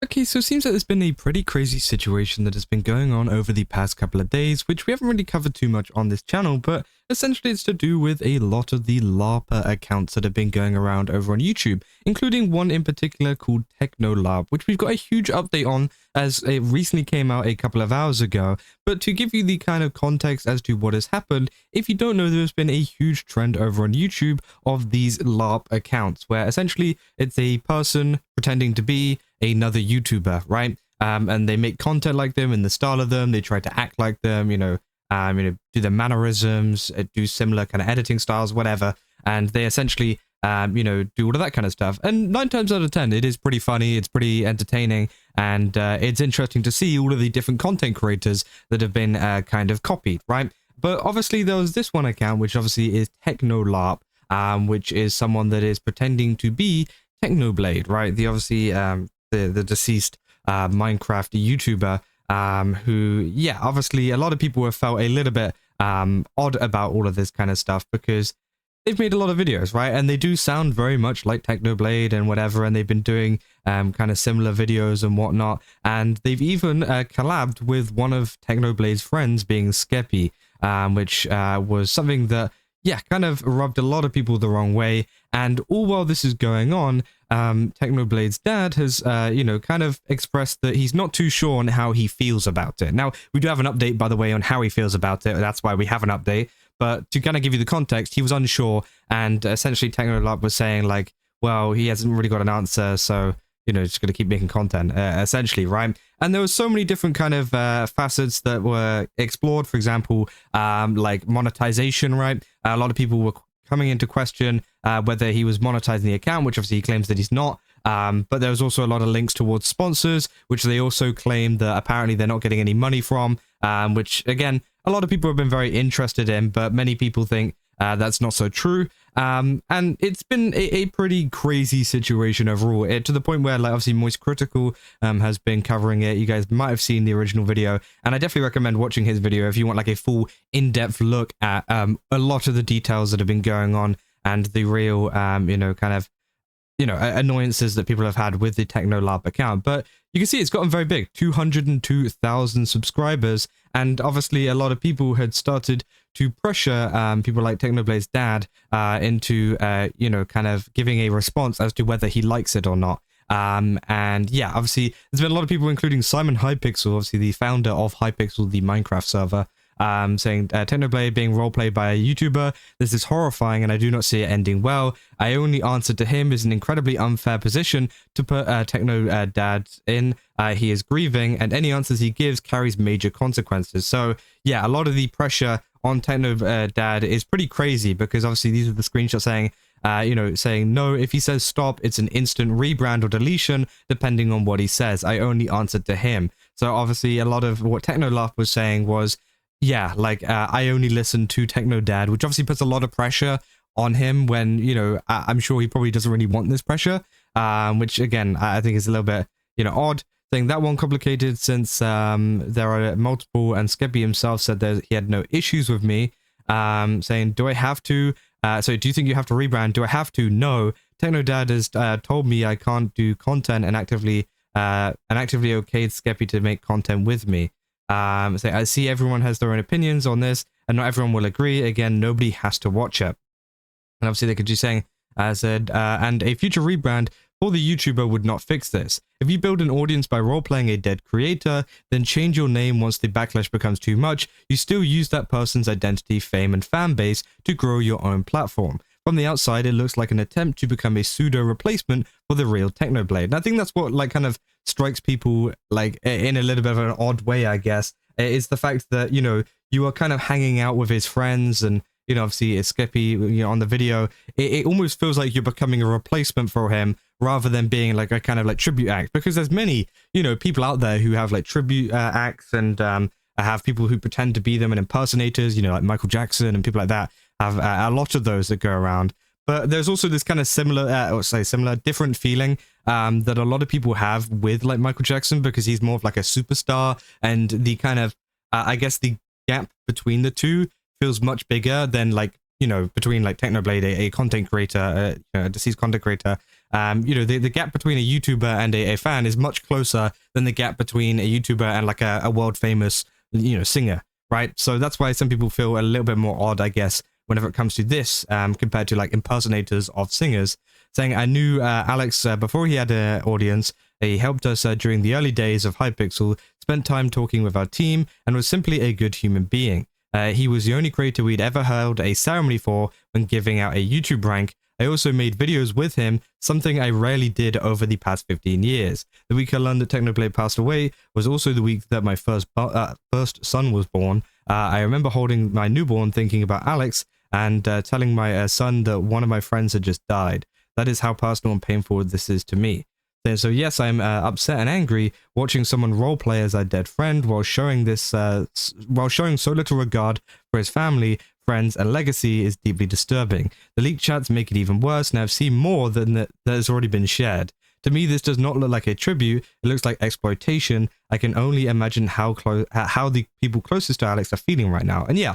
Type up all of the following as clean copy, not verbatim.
Okay, so it seems like there's been a pretty crazy situation that has been going on over the past couple of days, which we haven't really covered too much on this channel, but essentially it's to do with a lot of the larper accounts that have been going around over on YouTube, including one in particular called Technolarp, which we've got a huge update on as it recently came out a couple of hours ago. But to give you the kind of context as to what has happened, if you don't know, there's been a huge trend over on YouTube of these LARP accounts, where essentially it's a person pretending to be another YouTuber, right? And they make content like them in the style of them. They try to act like them, do the mannerisms, do similar kind of editing styles, whatever. And they essentially, do all of that kind of stuff. And 9 times out of 10, it is pretty funny. It's pretty entertaining. And it's interesting to see all of the different content creators that have been kind of copied, right? But obviously there was this one account, which obviously is Technolarp, which is someone that is pretending to be Technoblade, right? The obviously the deceased Minecraft YouTuber, who, yeah, obviously a lot of people have felt a little bit odd about all of this kind of stuff because they've made a lot of videos, right? And they do sound very much like Technoblade and whatever, and they've been doing kind of similar videos and whatnot. And they've even collabed with one of Technoblade's friends, being Skeppy, which was something that, yeah, kind of rubbed a lot of people the wrong way. And all while this is going on, Technoblade's dad has, kind of expressed that he's not too sure on how he feels about it. Now, we do have an update, by the way, on how he feels about it. That's why we have an update. But to kind of give you the context, he was unsure, and essentially Technolarp was saying, like, well, he hasn't really got an answer, so, just going to keep making content, essentially, right? And there was so many different kind of facets that were explored. For example, like monetization, right? A lot of people were coming into question whether he was monetizing the account, which obviously he claims that he's not. But there was also a lot of links towards sponsors, which they also claim that apparently they're not getting any money from, which, again, a lot of people have been very interested in, but many people think that's not so true. And it's been a pretty crazy situation overall, to the point where, like, obviously MoistCritikal has been covering it. You guys might have seen the original video, and I definitely recommend watching his video if you want like a full in-depth look at a lot of the details that have been going on and the real annoyances that people have had with the Technolarp account. But you can see it's gotten very big, 202,000 subscribers, and obviously a lot of people had started to pressure people like Technoblade's dad into kind of giving a response as to whether he likes it or not. And yeah, obviously there's been a lot of people, including Simon Hypixel, obviously the founder of Hypixel, the Minecraft server, saying Technoblade being roleplayed by a YouTuber, this is horrifying and I do not see it ending well. I only answer to him is an incredibly unfair position to put Technodad in. He is grieving, and any answers he gives carries major consequences. So yeah, a lot of the pressure on Technodad is pretty crazy, because obviously these are the screenshots saying, saying no, if he says stop, it's an instant rebrand or deletion, depending on what he says. I only answered to him. So obviously a lot of what Technolarp was saying was, yeah, like, I only listen to Technodad, which obviously puts a lot of pressure on him when, I'm sure he probably doesn't really want this pressure, which, again, I think is a little bit, odd. Saying that one complicated since there are multiple, and Skeppy himself said that he had no issues with me, saying, do I have to, so do you think you have to rebrand? Do I have to? No. Technodad has told me I can't do content and actively okayed Skeppy to make content with me. So I see everyone has their own opinions on this, and not everyone will agree. Again, nobody has to watch it. And obviously they could be saying, and a future rebrand for the YouTuber would not fix this. If you build an audience by role-playing a dead creator, then change your name once the backlash becomes too much. You still use that person's identity, fame, and fan base to grow your own platform. From the outside, it looks like an attempt to become a pseudo replacement for the real Technoblade. And I think that's what, like, kind of strikes people, like, in a little bit of an odd way, I guess, is the fact that, you are kind of hanging out with his friends, and, obviously it's Skeppy, on the video. It almost feels like you're becoming a replacement for him, rather than being like a kind of like tribute act, because there's many, people out there who have like tribute acts, and have people who pretend to be them and impersonators, like Michael Jackson and people like that. Have a lot of those that go around. But there's also this kind of different feeling that a lot of people have with like Michael Jackson, because he's more of like a superstar, and the kind of, I guess the gap between the two feels much bigger than, like, between like Technoblade, a content creator, a deceased content creator, You know, the gap between a YouTuber and a fan is much closer than the gap between a YouTuber and like a world famous, you know, singer, right? So that's why some people feel a little bit more odd, I guess, whenever it comes to this, compared to like impersonators of singers. Saying, I knew Alex before he had an audience. He helped us during the early days of Hypixel, spent time talking with our team, and was simply a good human being. He was the only creator we'd ever held a ceremony for when giving out a YouTube rank. I also made videos with him, something I rarely did over the past 15 years. The week I learned that Technoblade passed away was also the week that my first son was born. I remember holding my newborn, thinking about Alex, and telling my son that one of my friends had just died. That is how personal and painful this is to me. So yes, I'm upset and angry watching someone roleplay as a dead friend while showing so little regard for his family, friends, and legacy is deeply disturbing. The leaked chats make it even worse, and I've seen more than that has already been shared. To me, this does not look like a tribute. It looks like exploitation. I can only imagine how the people closest to Alex are feeling right now. And yeah,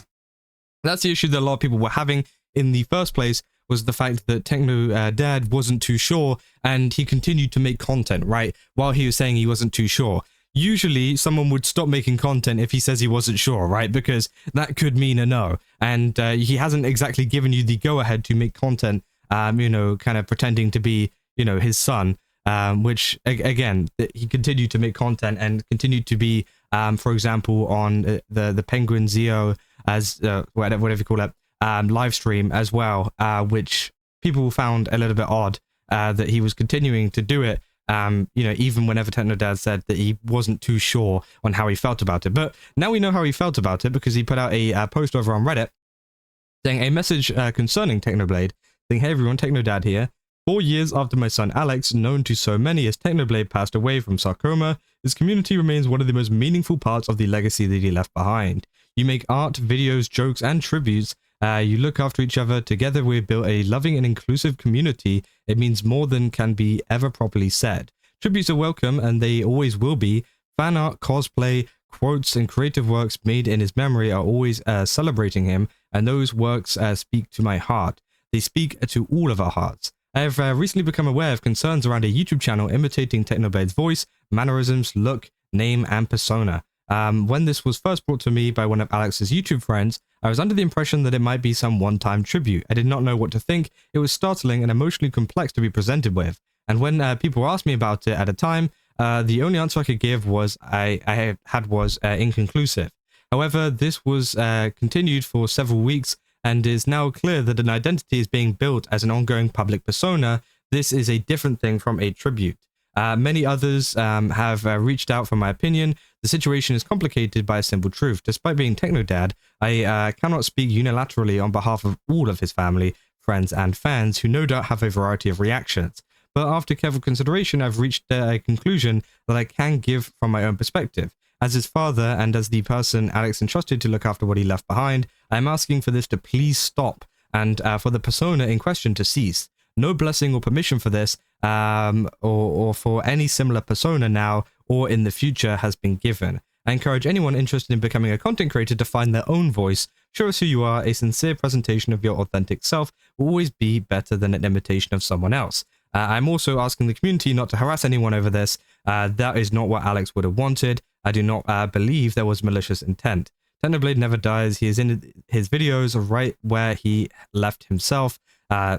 that's the issue that a lot of people were having in the first place, was the fact that Technodad wasn't too sure, and he continued to make content, right, while he was saying he wasn't too sure. Usually, someone would stop making content if he says he wasn't sure, right, because that could mean a no, and he hasn't exactly given you the go-ahead to make content, you know, kind of pretending to be, you know, his son, which, again, he continued to make content and continued to be, for example, on the Penguin Zeo, as whatever you call it, live stream as well, which people found a little bit odd, that he was continuing to do it, you know, even whenever Technodad said that he wasn't too sure on how he felt about it. But now we know how he felt about it, because he put out a post over on Reddit saying a message concerning Technoblade, saying, hey everyone, Technodad here. 4 years after my son Alex, known to so many as Technoblade, passed away from sarcoma, his community remains one of the most meaningful parts of the legacy that he left behind. You make art, videos, jokes, and tributes. You look after each other. Together we've built a loving and inclusive community. It means more than can be ever properly said. Tributes are welcome, and they always will be. Fan art, cosplay, quotes, and creative works made in his memory are always celebrating him, and those works speak to my heart. They speak to all of our hearts. I have recently become aware of concerns around a YouTube channel imitating Technoblade's voice, mannerisms, look, name, and persona. When this was first brought to me by one of Alex's YouTube friends, I was under the impression that it might be some one-time tribute. I did not know what to think. It was startling and emotionally complex to be presented with. And when people asked me about it at a time, the only answer I could give was inconclusive. However, this was continued for several weeks, and is now clear that an identity is being built as an ongoing public persona. This is a different thing from a tribute. Many others have reached out for my opinion. The situation is complicated by a simple truth. Despite being Technodad, I cannot speak unilaterally on behalf of all of his family, friends, and fans, who no doubt have a variety of reactions. But after careful consideration, I've reached a conclusion that I can give from my own perspective. As his father, and as the person Alex entrusted to look after what he left behind, I am asking for this to please stop, and for the persona in question to cease. No blessing or permission for this, or for any similar persona now or in the future has been given. I encourage anyone interested in becoming a content creator to find their own voice. Show us who you are. A sincere presentation of your authentic self will always be better than an imitation of someone else. I'm also asking the community not to harass anyone over this. That is not what Alex would have wanted. I do not believe there was malicious intent. Technoblade never dies. He is in his videos right where he left himself,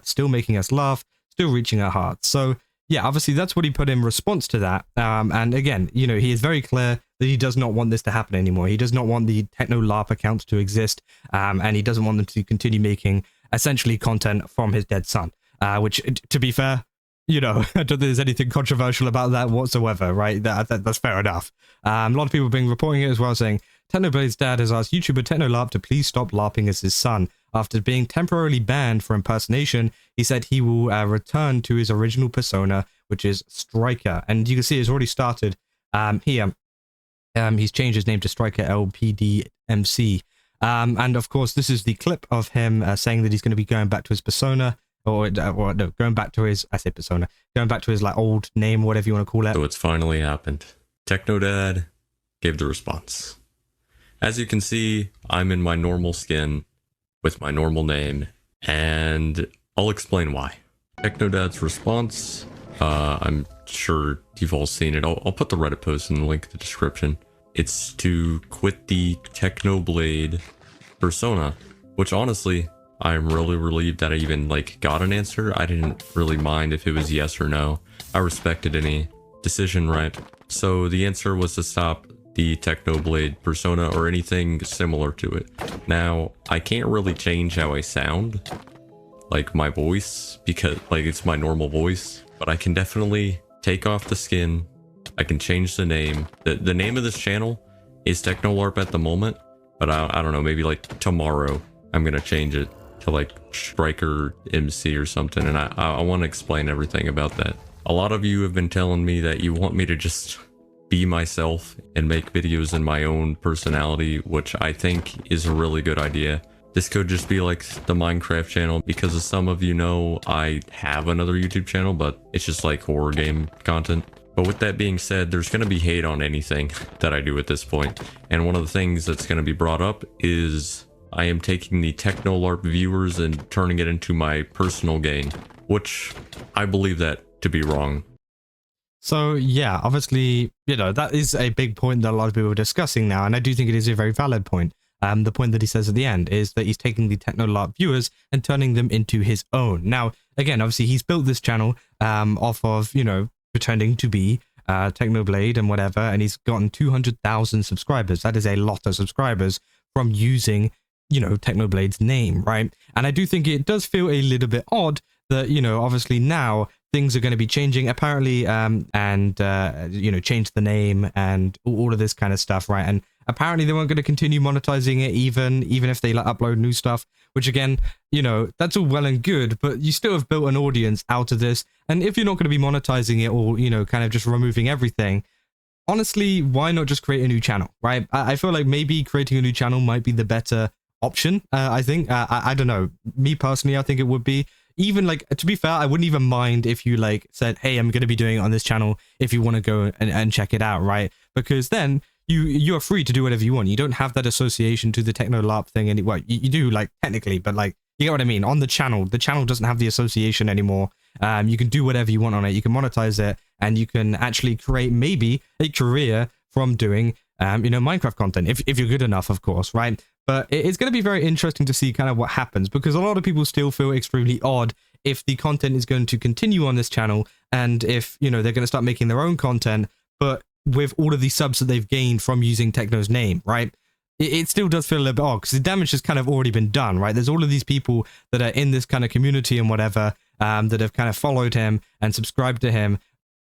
still making us laugh, still reaching our hearts. So yeah, obviously that's what he put in response to that. And again, you know, he is very clear that he does not want this to happen anymore. He does not want the Technolarp accounts to exist, and he doesn't want them to continue making essentially content from his dead son, which, to be fair, you know, I don't think there's anything controversial about that whatsoever, right? That's fair enough. A lot of people have been reporting it as well, saying Technoblade's dad has asked YouTuber Technolarp to please stop LARPing as his son. After being temporarily banned for impersonation, he said he will return to his original persona, which is Striker. And you can see it's already started here. He's changed his name to Striker LPDMC. And of course, this is the clip of him saying that he's going to be going back to his persona. Or no, going back to his, I say persona, going back to his like old name, whatever you want to call it. So it's finally happened. Technodad gave the response. As you can see, I'm in my normal skin with my normal name, and I'll explain why. Technodad's response I'm sure you've all seen it. I'll put the Reddit post in the link in the description. It's to quit the Technoblade persona, which honestly, I'm really relieved that I even like got an answer. I didn't really mind if it was yes or no. I respected any decision, right? So the answer was to stop the Technoblade persona or anything similar to it. Now, I can't really change how I sound, like my voice, because like it's my normal voice, but I can definitely take off the skin. I can change the name. The name of this channel is Technolarp at the moment, but I don't know, maybe like tomorrow I'm gonna change it to like Striker MC or something, and I want to explain everything about that. A lot of you have been telling me that you want me to just be myself and make videos in my own personality, which I think is a really good idea. This could just be like the Minecraft channel, because as some of you know, I have another YouTube channel, but it's just like horror game content. But with that being said, there's going to be hate on anything that I do at this point. And one of the things that's going to be brought up is I am taking the Technolarp viewers and turning it into my personal gain, which I believe that to be wrong. So yeah, obviously, that is a big point that a lot of people are discussing now, and I do think it is a very valid point. The point that he says at the end is that he's taking the Technolarp viewers and turning them into his own. Now, again, obviously he's built this channel off of, pretending to be Technoblade and whatever, and he's gotten 200,000 subscribers. That is a lot of subscribers from using, Technoblade's name, right? And I do think it does feel a little bit odd that, obviously now things are going to be changing apparently, change the name and all of this kind of stuff, right? And apparently they weren't going to continue monetizing it even if they upload new stuff, which again, that's all well and good, but you still have built an audience out of this. And if you're not going to be monetizing it or, kind of just removing everything, honestly, why not just create a new channel, right? I feel like maybe creating a new channel might be the better option. I think, I don't know, me personally, I think it would be. Even to be fair, I wouldn't even mind if you said, hey, I'm going to be doing it on this channel if you want to go and check it out, right? Because then you're free to do whatever you want. You don't have that association to the Technolarp thing. And well, you do technically, but you get what I mean? On the channel doesn't have the association anymore. You can do whatever you want on it. You can monetize it, and you can actually create maybe a career from doing, Minecraft content, if you're good enough, of course, right? But it's going to be very interesting to see kind of what happens, because a lot of people still feel extremely odd if the content is going to continue on this channel, and if, they're going to start making their own content, but with all of these subs that they've gained from using Techno's name, right? It still does feel a little bit odd, because the damage has kind of already been done, right? There's all of these people that are in this kind of community and whatever, that have kind of followed him and subscribed to him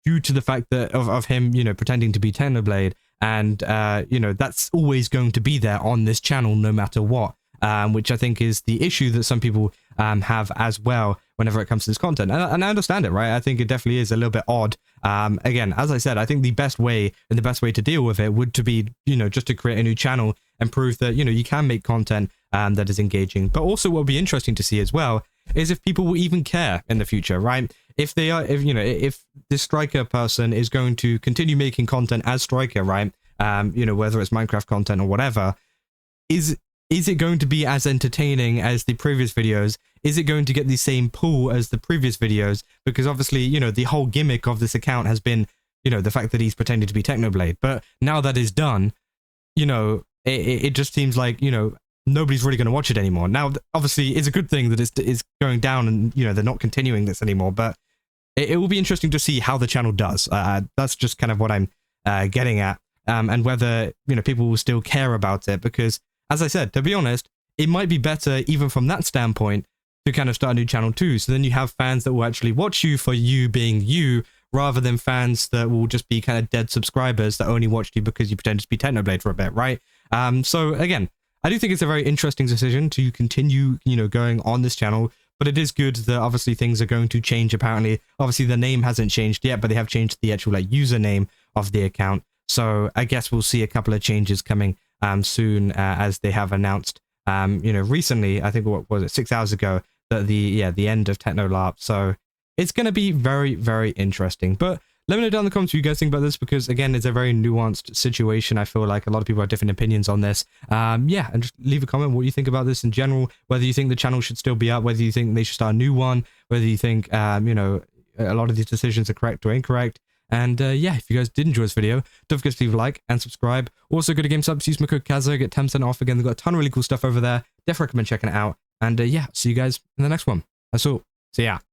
due to the fact that of him, pretending to be Technoblade. And, that's always going to be there on this channel no matter what, which I think is the issue that some people have as well whenever it comes to this content. And I understand it, right? I think it definitely is a little bit odd. Again, as I said, I think the best way to deal with it would to be, just to create a new channel and prove that, you can make content that is engaging. But also what would be interesting to see as well is if people will even care in the future, right? If this Striker person is going to continue making content as Striker, right? Whether it's Minecraft content or whatever, is it going to be as entertaining as the previous videos? Is it going to get the same pull as the previous videos? Because obviously, the whole gimmick of this account has been, the fact that he's pretending to be Technoblade. But now that is done, it just seems like, nobody's really going to watch it anymore. Now, obviously, it's a good thing that it's going down and, they're not continuing this anymore. But it will be interesting to see how the channel does. That's just kind of what I'm getting at. And whether, people will still care about it. Because, as I said, to be honest, it might be better even from that standpoint to kind of start a new channel too. So then you have fans that will actually watch you for you being you, rather than fans that will just be kind of dead subscribers that only watched you because you pretended to be Technoblade for a bit, right? So again, I do think it's a very interesting decision to continue, going on this channel. But it is good that obviously things are going to change apparently. Obviously the name hasn't changed yet, but they have changed the actual username of the account. So I guess we'll see a couple of changes coming soon, as they have announced, recently, I think, what was it, 6 hours ago, that the end of Technolarp. So it's going to be very, very interesting. But let me know down in the comments what you guys think about this, because again, it's a very nuanced situation. I feel like a lot of people have different opinions on this. And just leave a comment what you think about this in general, whether you think the channel should still be up, whether you think they should start a new one, whether you think, a lot of these decisions are correct or incorrect. And yeah, if you guys did enjoy this video, don't forget to leave a like and subscribe. Also, go to GameSubs, use my code Kazo, get 10% off. Again, they've got a ton of really cool stuff over there. Definitely recommend checking it out. And yeah, see you guys in the next one. That's all. See ya.